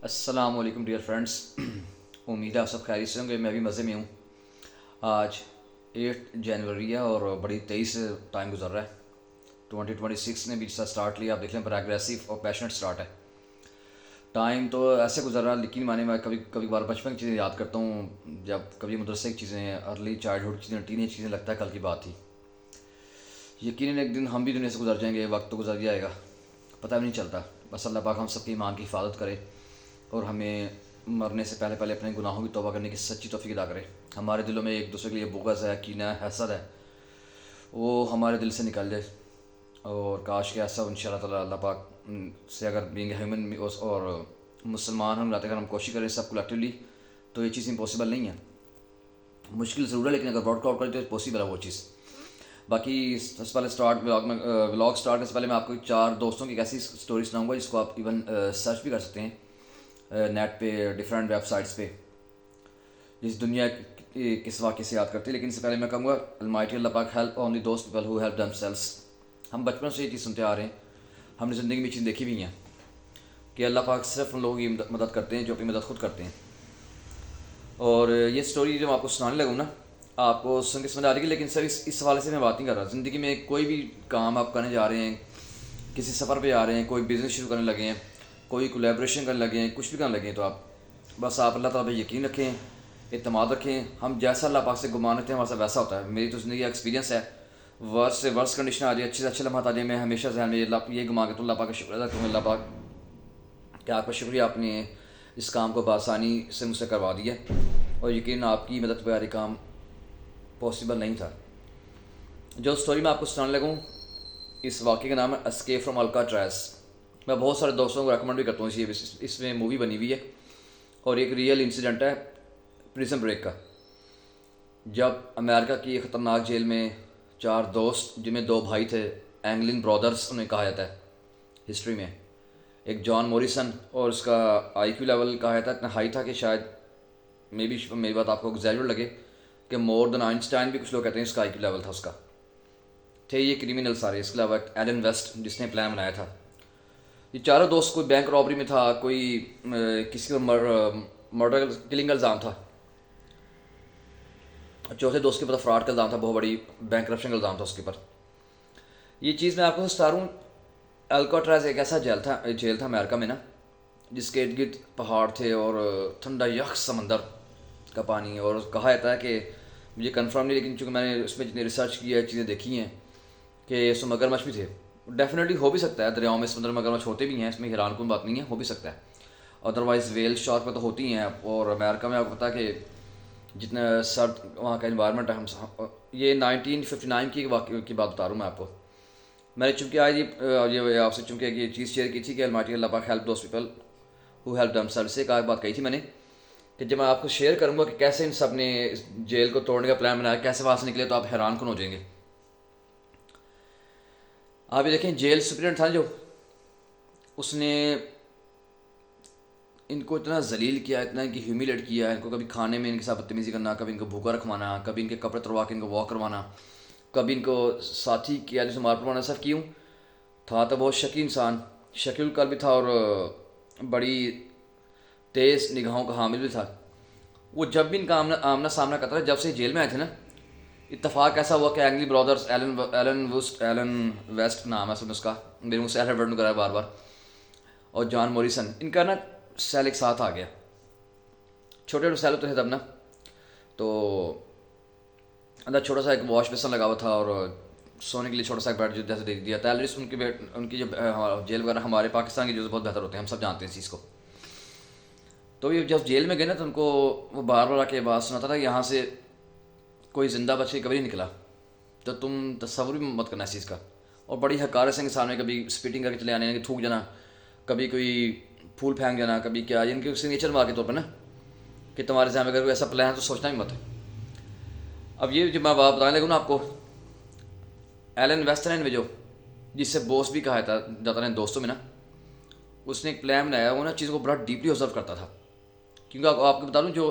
अस्सलाम वालेकुम dear friends. उम्मीद है आप सब खैरियत से होंगे। मैं भी मज़े में हूँ। आज 8 जनवरी है और बड़ी तेज़ी से टाइम गुजर रहा है। 2026 ने भी जैसा स्टार्ट लिया, आप देख लें, पर एग्रेसिव और पैशनेट स्टार्ट है। टाइम तो ऐसे गुजर रहा है, लेकिन माने मैं कभी कभी बार बचपन की चीज़ें याद करता हूँ, जब कभी मदरसे की चीज़ें, अर्ली चाइल्डहुड की चीज़ें, टीनेज चीज़ें, लगता है कल की बात थी। यकीनन एक दिन हम भी दुनिया से गुजर जाएंगे, वक्त तो गुजर जाएगा, पता भी नहीं चलता। बस अल्लाह पाक हम सबकी ईमान की हिफाजत करे और हमें मरने से पहले पहले अपने गुनाहों की तौबा करने की सच्ची तौफीक अता करे। हमारे दिलों में एक दूसरे के लिए बुग़्ज़ है, कीना है, हसद है, वो हमारे दिल से निकल जाए। और काश के ऐसा इंशाअल्लाह ताला अल्लाह पाक से, अगर बीइंग ह्यूमन और मुसलमान हम रहते, अगर हम कोशिश करें सब कलेक्टिवली, तो ये चीज़ इम्पॉसिबल नहीं है। मुश्किल ज़रूर है, लेकिन अगर वर्कआउट करें तो पॉसिबल है वो चीज़। बाकी सबसे पहले स्टार्ट व्लॉग स्टार्ट करने से पहले मैं आपको 4 दोस्तों की एक ऐसी स्टोरी सुनाऊंगा जिसको आप इवन सर्च भी कर सकते हैं नेट पे, डिफरेंट वेबसाइट्स पे, जिस दुनिया किस वाक़े से याद करती है। लेकिन इससे पहले मैं कहूँगा, अलमाइटी अल्लाह पाक हेल्प ओनली दोस्त पीपल हु हेल्प देमसेल्व्स। हम बचपन से ये चीज़ सुनते आ रहे हैं, हमने ज़िंदगी में चीज़ देखी भी हैं कि अल्लाह पाक सिर्फ उन लोगों की मदद करते हैं जो अपनी मदद खुद करते हैं। और ये स्टोरी जो मैं आपको सुनाने लगूँ ना, आपको सुन के समझ आ रही है, लेकिन सर इस हवाले से मैं बात नहीं कर रहा। ज़िंदगी में कोई भी काम आप करने जा रहे हैं, किसी सफ़र पे जा रहे हैं, कोई बिज़नेस शुरू करने लगे हैं, कोई कोलैबोरेशन करने लगे हैं, कुछ भी करने लगे हैं, तो आप अल्लाह ताला पे यकीन रखें, एतमाद रखें। हम जैसा अल्लाह पाक से गुमान रखते हैं हमारे साथ वैसा होता है। मेरी तो ज़िंदगी का एक्सपीरियंस है। वर्स से वर्स कंडीशन आ जाए, अच्छे से अच्छे लम्हात आ जाए, मैं हमेशा जहन में ये गुमा के तो अल्लाह पाक का शुक्र अदा करूँ, अल्लाह पाक क्या आपका शुक्रिया, आपने इस काम को बआसानी से मुझसे करवा दिया, और यकीन आपकी मदद बगैर काम पॉसिबल नहीं था। जो स्टोरी मैं आपको सुनाने लगूँ, इस वाक़े का नाम है एस्केप फ्रॉम अल्काट्राज़। मैं बहुत सारे दोस्तों को रेकमेंड भी करता हूँ, इसमें मूवी बनी हुई है और एक रियल इंसिडेंट है प्रिजन ब्रेक का। जब अमेरिका की ख़तरनाक जेल में 4 दोस्त, जिनमें 2 भाई थे, एंगलिन ब्रदर्स उन्हें कहा जाता है हिस्ट्री में, एक जॉन मॉरिसन, और उसका आईक्यू लेवल कहा जाता है इतना हाई था कि शायद मे बी मेरी बात आपको एग्जैजरेट लगे कि मोर देन आइंस्टाइन भी कुछ लोग कहते हैं इसका आईक्यू लेवल था उसका। थे ये क्रिमिनल सारे। इसके अलावा एलन वेस्ट जिसने प्लान बनाया था। ये चारों दोस्त, कोई बैंक रॉबरी में था, कोई किसी का मर्डर किलिंग का इल्ज़ाम था, चौथे दोस्त के ऊपर फ्रॉड का इल्ज़ाम था, बहुत बड़ी बैंक करप्शन का इल्ज़ाम था उसके ऊपर। ये चीज़ मैं आपको बता रहा हूँ, अल्काट्राज़ एक ऐसा जेल था अमेरिका में ना, जिसके इर्द गिर्द पहाड़ थे और ठंडा यख समंदर का पानी। और कहा जाता है कि, मुझे कंफर्म नहीं, लेकिन चूँकि मैंने उसमें जितनी रिसर्च की है, चीज़ें देखी हैं, कि इसमें मगरमच्छ भी थे। डेफिनेटली हो भी सकता है, दरियाओं में समुद्र में मगरमच्छ होते भी हैं, इसमें हैरान कौन बात नहीं है, हो भी सकता है। अदरवाइज़ वेल शार्क में तो होती हैं। और अमेरिका में आपको पता है कि जितना सर्द वहाँ का इन्वायरमेंट है, हम ये 1959 की बात बता रहा हूँ मैं आपको। मैंने चूँकि आज ये आपसे चूँकि ये चीज़ शेयर की थी कि अलमाटी अल्लाह पाक हेल्प दोस्त पीपल हु हेल्प देमसेल्व्स, से एक बात कही थी मैंने कि जब मैं आपको शेयर करूँगा कि कैसे इन सब ने इस जेल को तोड़ने का प्लान बनाया, कैसे वहाँ से निकले, तो आप हैरान कौन हो जाएंगे। आप ये देखें, जेल सुप्रिटेंडेंट था जो, उसने इनको इतना जलील किया, इतना इनकी ह्यूमिलेट किया, इनको कभी खाने में इनके साथ बदतमीज़ी करना, कभी इनको भूखा रखवाना, कभी इनके कपड़े तुड़वा के इनको वॉक करवाना, कभी इनको साथी किया जैसे मार पड़वाना। सब क्यों था? तो बहुत शकी इंसान, शकील कल भी था और बड़ी तेज़ निगाहों का हामिल भी था। वो जब भी इनका आमना सामना करता था, जब से जेल में आए थे ना, इत्तेफाक ऐसा हुआ कि एंगली ब्रदर्स, एलन वेस्ट नाम है सुन उसका, मेरे मुँह से एलन वर्ड कराया बार बार, और जॉन मॉरिसन, इनका ना सेल एक साथ आ गया। छोटे छोटे सेल तो थे तब ना, तो अंदर छोटा सा एक वॉश बेसन लगा हुआ था और सोने के लिए छोटा सा एक बेड जो जैसे दे दिया था। एटलीस्ट उनकी जो जेल वगैरह हमारे पाकिस्तान की जो बहुत बेहतर होते हैं, हम सब जानते हैं इस चीज़ को। तो ये जब जेल में गए ना, तो उनको वो बार बार आके बात सुनाता था, यहाँ से कोई ज़िंदा बच के कभी नहीं निकला, तो तुम तस्वुर भी मत करना इस चीज़ का। और बड़ी हकारत से सामने कभी स्पिटिंग करके चले आने, थूक जाना, कभी कोई फूल फेंक जाना, कभी क्या, इनके सिग्नेचर मार के तौर पर ना, कि तुम्हारे सामने अगर कोई ऐसा प्लान है तो सोचना ही मत। अब ये जो मैं बात बताने लगूँ ना आपको, एलन वेस्टरन में जो, जिससे बॉस भी कहा था ज़्यादा ने दोस्तों में ना, उसने एक प्लान बनाया। वो ना चीज़ों को बड़ा डीपली ऑब्जर्व करता था। क्योंकि आपको बता दूँ, जो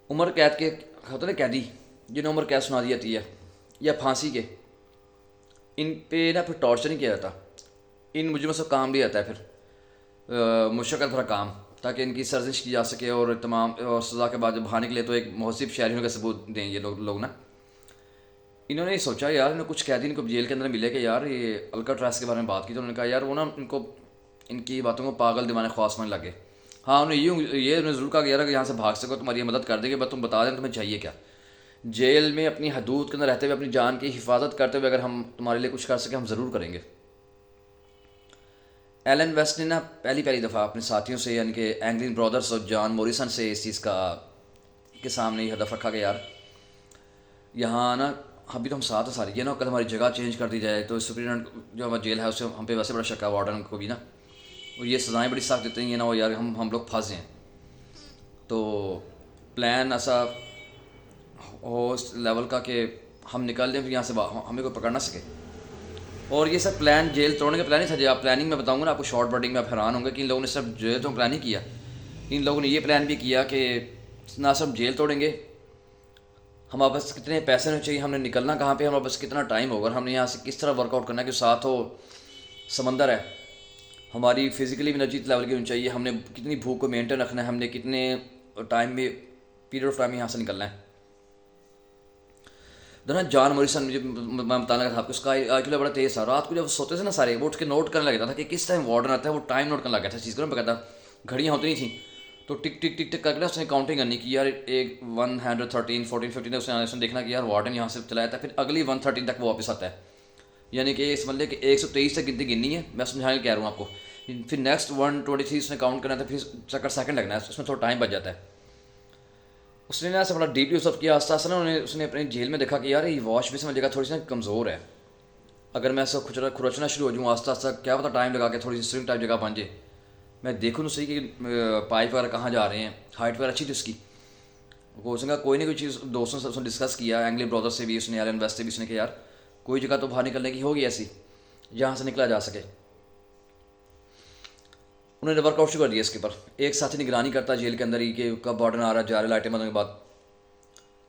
उम्र कैद के होते ना कैदी, जिन्हें उम्र कैद सुना दी जाती है या फांसी के, इन पे ना फिर टॉर्चर नहीं किया जाता, इन मुझे में सब काम भी आता है। फिर मुश्किल भरा काम, ताकि इनकी सर्जिश की जा सके और तमाम और सज़ा के बाद जब बाहर निकले तो एक महसिब शहरियों का सबूत दें ये लोग ना। इन्होंने ये सोचा यार, इन्हें कुछ कैदी इनको जेल के अंदर मिले कि यार ये अल्काट्राज के बारे में बात की, तो उन्होंने कहा यार वो ना इनको इनकी बातों को पागल दीवाने ख्वास में लगे। हाँ, उन्हें उन्हें ज़रूर कहा यार कि यहाँ से भाग सको तुम्हारी ये मदद कर देंगे, बस तुम बता दें तुम्हें चाहिए क्या। जेल में अपनी हदूद के अंदर रहते हुए अपनी जान की हिफाजत करते हुए अगर हम तुम्हारे लिए कुछ कर सकें हम ज़रूर करेंगे। एलन वेस्ट ने ना पहली दफ़ा अपने साथियों से यानी कि एंगलिन ब्रदर्स और जॉन मॉरिसन से इस चीज़ का के सामने ये हदफ रखा कि यार यहाँ ना अभी तो हम साथ हैं सारे, ये ना कल हमारी जगह चेंज कर दी जाए तो सुप्रीडेंट जो हमारा जेल है उससे हम पे वैसे बड़ा शक है वार्डन को भी ना, और ये सज़ाएँ बड़ी सख्त देते हैं, ये ना हो यार हम लोग फंस जाएँ। तो प्लान ऐसा हो उस लेवल का कि हम निकल जाएँ फिर यहाँ से हमें कोई पकड़ ना सके। और ये सब प्लान जेल तोड़ने का प्लान ही था। जो आप प्लानिंग में बताऊंगा ना आपको शॉर्ट बर्डिंग में आप हैरान होंगे कि इन लोगों ने सिर्फ जेल तो प्लान ही किया, इन लोगों ने ये प्लान भी किया कि ना सिर्फ जेल तोड़ेंगे, हमारे पास कितने पैसे होने चाहिए, हमने निकलना कहाँ पे, हमारे पास कितना टाइम होगा, हमने यहाँ से किस तरह वर्कआउट करना है कि साथ हो समंदर है, हमारी फिजिकली एनर्जी लेवल की होनी चाहिए, हमने कितनी भूख को मेंटेन रखना है, हमने कितने टाइम में पीरियड ऑफ टाइम में यहाँ से निकलना है। ना जॉन मॉरिसन मैं बताने लगा था आपको, उसका आईक्यू बड़ा तेज़ था। रात को जब सोते थे ना सारे वो उठ के नोट करने लगा था कि किस टाइम वार्डन आता है, वो टाइम नोट करने लगा था। चीज़ को कहता घड़ियाँ होती नहीं थी तो टिक टिक टिक टिक करके ना उसने काउंटिंग करनी की यार, एक 113 14 15 उसने देखना कि यार वार्डन यहाँ से चला जाता है, फिर अगली 113 तक वो वापस आता है, यानी कि समझ ले कि 123 तक गिनती गिननी है। मैं समझाने कह रहा हूँ आपको। फिर नेक्स्ट 123 उसने काउंट करना था, फिर चक्कर सेकंड लगना है, उसमें थोड़ा टाइम बच जाता है। उसने ना ऐसा बड़ा डीपली ऑब्जर्व किया आस्ता आस्ता ना, उसने अपने जेल में देखा कि यार ये वॉच भी समझ जगह थोड़ी सी ना कमज़ोर है, अगर मैं ऐसा खुरचना शुरू हो जाऊँ आस्ता आस्ता क्या पता टाइम लगा के थोड़ी सी स्ट्रिंग टाइप जगह बन जाए। मैं देखूँ तो सही कि पाइप वगैरह कहाँ जा रहे हैं, हाइट वगैरह अच्छी थी उसकी। वो उसने कहा कोई ना कोई चीज़ दोस्तों से उसने डिस्कस किया, एंग्ली ब्रदर से भी उसने, एलन वेस्ट से भी उसने कहा यार कोई जगह तो बाहर निकलने की होगी ऐसी जहाँ से निकला जा सके। उन्होंने वर्कआउट शुरू कर दिया इसके ऊपर। एक साथी निगरानी करता जेल के अंदर ही कि कब वार्डन आ रहा जा रहा, लाइटें बंद के बाद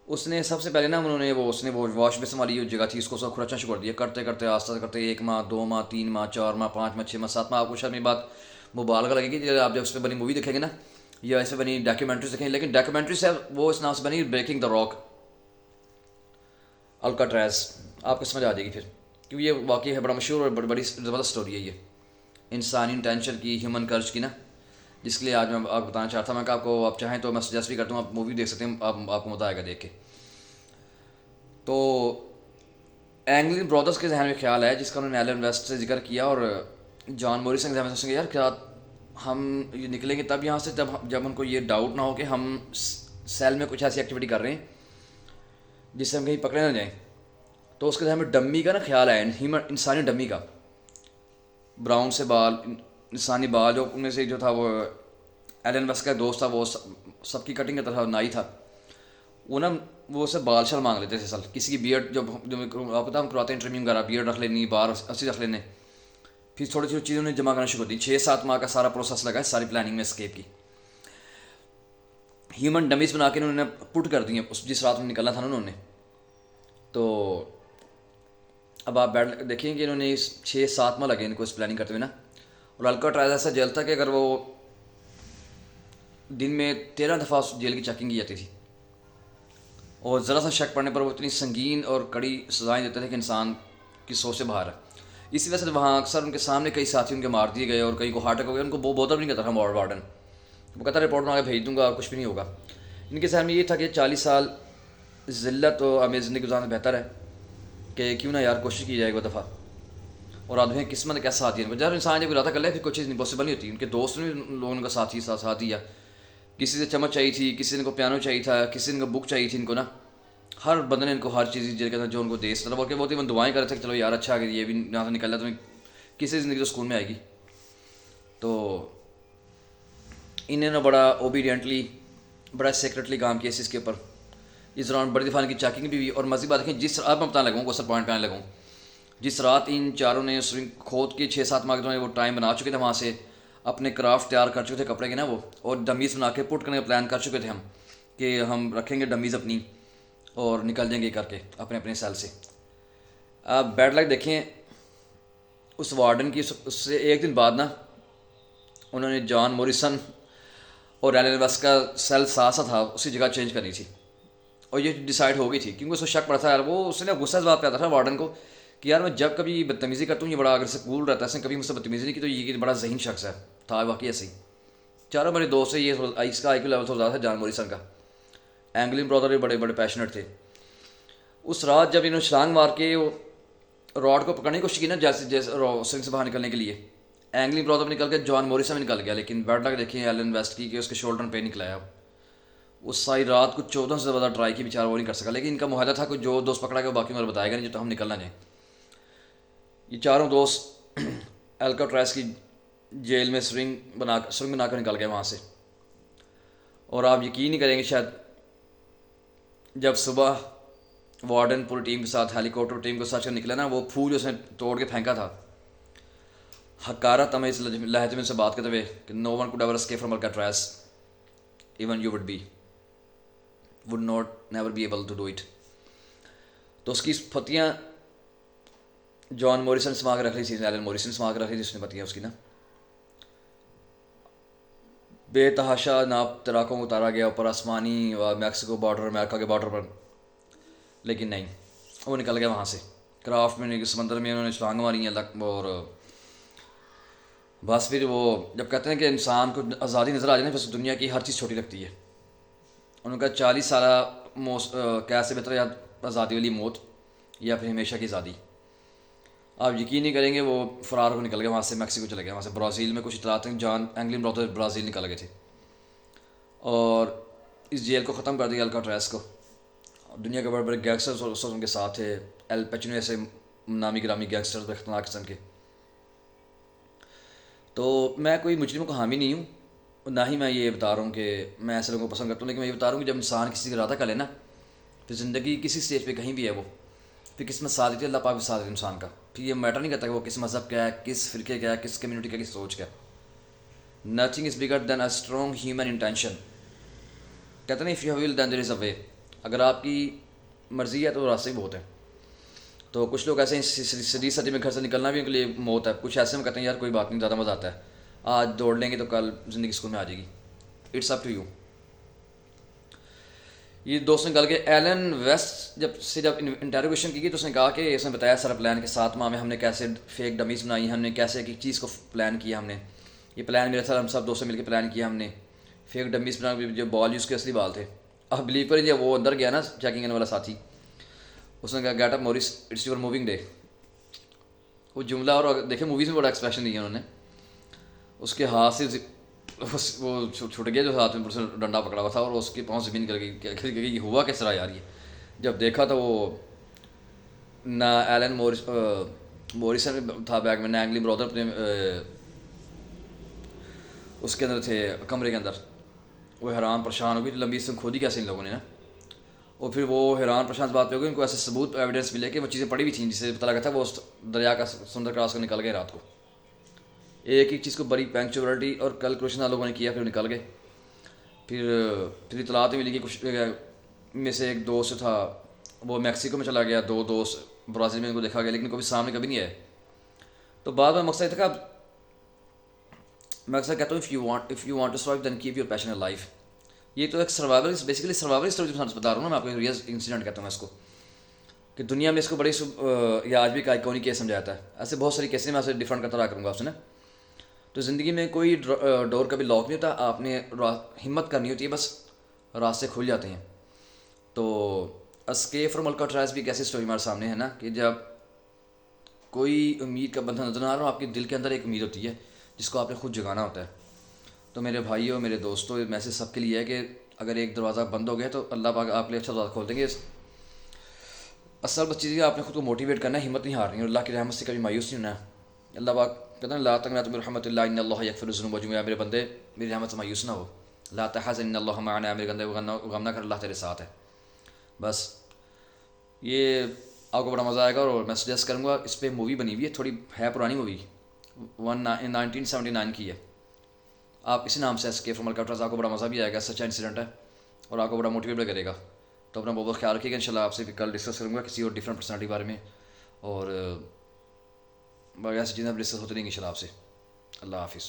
उसने सबसे पहले ना उसने वो वॉश बेसिन वाली जो जगह थी उसको सब खुरचना शुरू कर दिया। करते करते आस्ता करते 1 माह 2 माह 3 माह 4 माह 5 माह 6 माह 7 माह। आपको शायद मेरी बात मुबालगा लगेगी आप जब उस पर बनी मूवी देखेंगे ना या इस पर बनी डॉक्यूमेंट्रीज देखेंगे, लेकिन डॉक्यूमेंट्री से वो इस नाम से बनी ब्रेकिंग द रॉक अल्काट्राज, आपको समझ आ जाएगी फिर, क्योंकि ये वाकई है बड़ा मशहूर और बड़ी ज़बरदस्त स्टोरी है ये इंसानी इंटेंशन की, ह्यूमन कर्ज की ना, जिसके लिए आज मैं आपको बताना चाहता हूँ। मैं आपको आप चाहें तो मैं सजेस्ट भी करता हूँ, आप मूवी देख सकते हैं, आपको मज़ा आएगा देख के। तो एंग्लिन ब्रदर्स के जहन में ख्याल है जिसका उन्होंने एलन वेस्ट से जिक्र किया और जॉन मॉरिसन के जहन में सोचेंगे यार क्या हम ये निकलेंगे तब यहाँ से जब उनको ये डाउट ना हो कि हम सेल में कुछ ऐसी एक्टिविटी कर रहे हैं जिससे हम कहीं पकड़े ना जाएं। तो उसके जहन में डम्मी का ना ख्याल आया, इंसानी डम्मी का, ब्राउन से बाल, इंसानी बाल, जो उनमें से जो था वो एलन वेस्ट का दोस्त था, वो सबकी कटिंग का तरह नाई था, वो ना वो उससे बाल शाल मांग लेते थे सल, किसी की बियर्ड जो आपको पता हम करवाते हैं ट्रिमिंग वगैरह, बियर्ड रख लेनी, बाल अस्सी रख लेने, फिर थोड़ी थोड़ी चीज़ों ने जमा करना शुरू कर दी। 6-7 माह का सारा प्रोसेस लगा है सारी प्लानिंग में स्केप की। ह्यूमन डमीज बना के उन्होंने पुट कर दिए उस जिस रात में निकलना था ना उन्होंने। तो अब आप बैठ देखेंगे कि इन्होंने 6-7 माह लगे इनको इस प्लानिंग करते हुए ना। और अल्काट्राज ऐसा जेल था कि अगर वो दिन में 13 दफ़ा उस जेल की चेकिंग की जाती थी और ज़रा सा शक पड़ने पर वो इतनी संगीन और कड़ी सज़ाएँ देते थे कि इंसान की सोच से बाहर है। इसी वजह से वहाँ अक्सर उनके सामने कई साथी उनके मार दिए गए और कई को हार्ट अटैक हो गया। उनको वो बोधर भी नहीं करता था वार्डन, वो कहता रिपोर्ट में आगे भेज दूंगा और कुछ भी नहीं होगा। इनके सहन में ये था कि 40 साल ज़िल्लत और अमीर ज़िंदगी गुजारना बेहतर है कि क्यों ना यार कोशिश की जाए एक दफ़ा। और आदमी किस्मत ने कैसा साथ दिया जब इंसान जब इरादा कर ले फिर कोई चीज़ इम्पॉसिबल नहीं होती। उनके दोस्त ने लोगों उनका साथ दिया, किसी से चम्मच चाहिए थी, किसी ने इनको पियानो चाहिए था, किसी ने बुक चाहिए थी इनको ना, हर बंदे ने इनको हर चीज़ जेल के अंदर जो उनको दे तरह बोल के बहुत ही दुआएं कर रहे थे कि चलो यार अच्छा है ये भी यहाँ से निकल जाए तुम्हें किसी ज़िंदगी तो सुकून में आएगी। तो इन्होंने बड़ा ओबीडियंटली बड़ा सेक्रेटली काम किया इसके ऊपर। इस दौरान बड़ी दफ़ा की चेकिंग भी हुई। और मज़ीद बात देखें जिस अब मैं बताने लगूँ असल पॉइंट पे आने लगूँ, जिस रात इन चारों ने स्विंग खोद के 6-7 माह के वो टाइम बना चुके थे, वहाँ से अपने क्राफ्ट तैयार कर चुके थे कपड़े के ना वो, और डमीज़ बना के पुट करने का प्लान कर चुके थे हम कि हम रखेंगे डमीज़ अपनी और निकल जाएंगे करके अपने अपने सेल से। अब बैड लक देखें उस वार्डन की, उससे एक दिन बाद ना उन्होंने जॉन मॉरिसन और एलन वेस्ट का सेल साथ सा था, उसी जगह चेंज करनी थी। और ये डिसाइड हो गई थी क्योंकि उसको शक पड़ा था यार, वो उसने गुस्सा इस बात पे आता था वार्डन को कि यार मैं जब कभी बदतमीज़ी करता हूँ ये बड़ा अगर से कूल रहता है, इसने कभी मुझसे बदतमीज़ी नहीं की, तो ये बड़ा जहीन शख्स है। था वाकई ऐसे ही। चारों मेरे दोस्त से ये इसका IQ लेवल थोड़ा ज़्यादा था जॉन मॉरिसन का। एंगलिन ब्रदर भी बड़े बड़े पैशनेट थे। उस रात जब इन्होंने छलांग मार के वो रॉड को पकड़ने की कोशिश की ना, जैसे जैसे स्विंग से बाहर निकलने के लिए, एंगलिन ब्रदर भी निकल गया, जॉन मॉरिसन भी निकल गया, लेकिन बैड लक देखिए एलन वेस्ट की कि उसके शोल्डर पे निकलाया। उस सारी रात कुछ 14 से ज़्यादा ट्राई की, बेचारा वो नहीं कर सका। लेकिन इनका मुआहदा था कि जो दोस्त पकड़ा गया बाकी में बताएगा नहीं, जो तो हम निकलना जाए। ये चारों दोस्त अल्काट्राज़ की जेल में स्विंग बनाकर निकल गए वहाँ से। और आप यकीन नहीं करेंगे शायद, जब सुबह वार्डन पूरी टीम के साथ हेलीकॉप्टर टीम को साथ कर निकला ना, वो फूल उसने तोड़ के फेंका था हकारा तमेज लहजे में से बात करते हुए कि no one could ever escape from Alcatraz, even you would not never be able to do it. तो उसकी फतियाँ जॉन मॉरिसन समा के रख ली थी, एलन मॉरिसन समा के रख ली थी उसने फतियाँ उसकी ना। बेतहाशा नाप तराकों को उतारा गया ऊपर आसमानी मैक्सिको बॉर्डर, अमेरिका के बॉर्डर पर, लेकिन नहीं, वो निकल गया वहाँ से। क्राफ्ट में समंदर में उन्होंने छलांग मारी है और बस फिर वो जब कहते हैं कि इंसान को आज़ादी नज़र आ जाए ना, फिर दुनिया की हर चीज़ छोटी लगती है। उनका 40 साल कैसे बेहतर या आज़ादी वाली मौत या फिर हमेशा की आज़ादी। आप यकीन नहीं करेंगे, वो फ़रार हो निकल गए वहाँ से, मैक्सिको चले गए, वहाँ से ब्राज़ील में कुछ इतलात हैं जॉन एंगलिन ब्रदर ब्राज़ील निकल गए थे और इस जेल को ख़त्म कर दिया अल्काट्राज़ को। दुनिया के बड़े बड़े गैंगस्टर्स उनके साथ थे, एल पचिनो ऐसे नामी गिरामी गैंगस्टर्स खतरनाक किस्म के। तो मैं कोई मुजरिम को हामी नहीं हूँ, ना ही मैं ये बता रहा हूँ कि मैं ऐसे लोगों को पसंद करता हूँ, लेकिन मैं ये बता रहा हूँ कि जब इंसान किसी का इरादा कर लेना, फिर ज़िंदगी किसी स्टेज पे कहीं भी है वो, फिर किस्मत साथ देती है, अल्लाह पाक भी साथ देती है इंसान का। फिर ये मैटर नहीं करता कि वो किस मज़हब का है, किस फ़िरके का है, किस कम्युनिटी का, किस सोच का। Nothing is bigger than a strong human intention. कहते हैं if you will then there is a way. अगर आपकी मर्ज़ी है तो रास्ते भी बहुत हैं। तो कुछ लोग ऐसे सीधी सदी में घर से निकलना भी उनके लिए मौत है। कुछ ऐसे में कहते हैं यार कोई बात नहीं, ज़्यादा मज़ा आता है, आज दौड़ लेंगे तो कल ज़िंदगी स्कूल में आ जाएगी। It's up to you. ये दोस्त निकल के एलन वेस्ट जब इंटेरोगेशन की गई तो उसने कहा कि इसने बताया सारा प्लान के 7 माह में हमने कैसे फेक डमीज बनाई, हमने कैसे एक चीज़ को प्लान किया, हमने ये प्लान मेरे साथ हम सब दोस्तों मिलकर प्लान किया, हमने फेक डमीज बना, जो बॉल यूज़ के असली बाल थे। अब बिलीव करिए, वो अंदर गया ना चेकिंग करने वाला साथी, उसने कहा get up Morris it's your moving day. वो जुमला, और देखे मूवीज़ में बड़ा एक्सप्रेशन दिया उन्होंने, उसके हाथ से वो छूट गया जो हाथ में उसने डंडा पकड़ा हुआ था और उसकी पाँव ज़मीन कर गई। ये हुआ किस तरह यार? ये जब देखा तो वो ना एलन मॉरिसन था बैग में, ना एंगलिन ब्रदर अपने उसके अंदर थे कमरे के अंदर। वो हैरान परेशान हो गई, लंबी से खोदी कैसे इन लोगों ने ना। और फिर वो हैरान परेशान बात पे हो गई, उनको ऐसे सबूत एविडेंस मिले कि वो चीज़ें पड़ी हुई थी जिससे पता लगा था वो उस दरिया का समुद्र क्रॉस कर निकल गए रात को। एक ही चीज़ को बड़ी पंक्चुअलिटी और कैलकुलेशन लोगों ने किया, फिर निकल गए। फिर इतलात मिली कि कुछ में से एक दोस्त था वो मैक्सिको में चला गया, 2 दोस्त ब्राज़ील में इनको देखा गया, लेकिन कभी सामने कभी नहीं आए। तो बाद में मकसद था कि मैं अक्सर कहता हूँ if you want to survive then keep your passion in life. ये तो एक सर्वाइवल, बेसिकली सर्वाइवल स्टोरी जो बता रहा हूँ ना मैं आपको, रियल इंसिडेंट कहता हूँ मैं इसको, कि दुनिया में इसको बड़ी या आज भी का आइकॉनिक केस समझा जाता है। ऐसे बहुत सारी केसें मैं आपसे डिफरेंट करता रहा करूँगा आपसे ना। तो ज़िंदगी में कोई डोर कभी लॉक नहीं होता, आपने हिम्मत करनी होती है, बस रास्ते खुल जाते हैं। तो एस्केप फ्रॉम अल्काट्राज़ भी एक ऐसी स्टोरी हमारे सामने है ना, कि जब कोई उम्मीद का बंधन नजर आ रहा हो, आपके दिल के अंदर एक उम्मीद होती है जिसको आपने खुद जगाना होता है। तो मेरे भाइयों, मेरे दोस्तों, मैसेज सबके लिए है कि अगर एक दरवाज़ा बंद हो गया तो अल्लाह पाक आपके लिए अच्छा दरवाज़ा खोल देंगे। असल बस चीज़ आपने खुद को मोटिवेट करना है, हिम्मत नहीं हारनी, और अल्लाह की रहमत से कभी मायूस नहीं होना है। अल्लाह पाक कहते हैं ला तक़नतु मिन रहमतिल्लाह इन्नल्लाह यग़फ़िरु ज़ुनूब जमीआ, मेरे बंदे मेरी रहमत से मायूस ना हो। ला तहज़न इन्नल्लाह मअना, मेरे बंदे गम ना कर, अल्लाह तेरे साथ है। बस ये आपको बड़ा मज़ा आएगा। और मैं सजेस्ट करूँगा, इस पर मूवी बनी हुई है, थोड़ी है पुरानी मूवी, 1979 की है। आप इसी नाम से एस्केप फ्रॉम अल्काट्राज़, आपको बड़ा मज़ा भी आएगा, सच्चा इंसिडेंट है और आपको बड़ा मोटिवेट भी करेगा। तो अपना बहुत ख्याल रखिएगा। इंशाल्लाह आपसे कल डिस्कस करूँगा किसी और डिफरेंट पर्सनालिटी के बारे में, और ऐसी चीज़ें डिस्कस होती रहेंगी इंशाल्लाह आपसे। अल्लाह हाफिज़।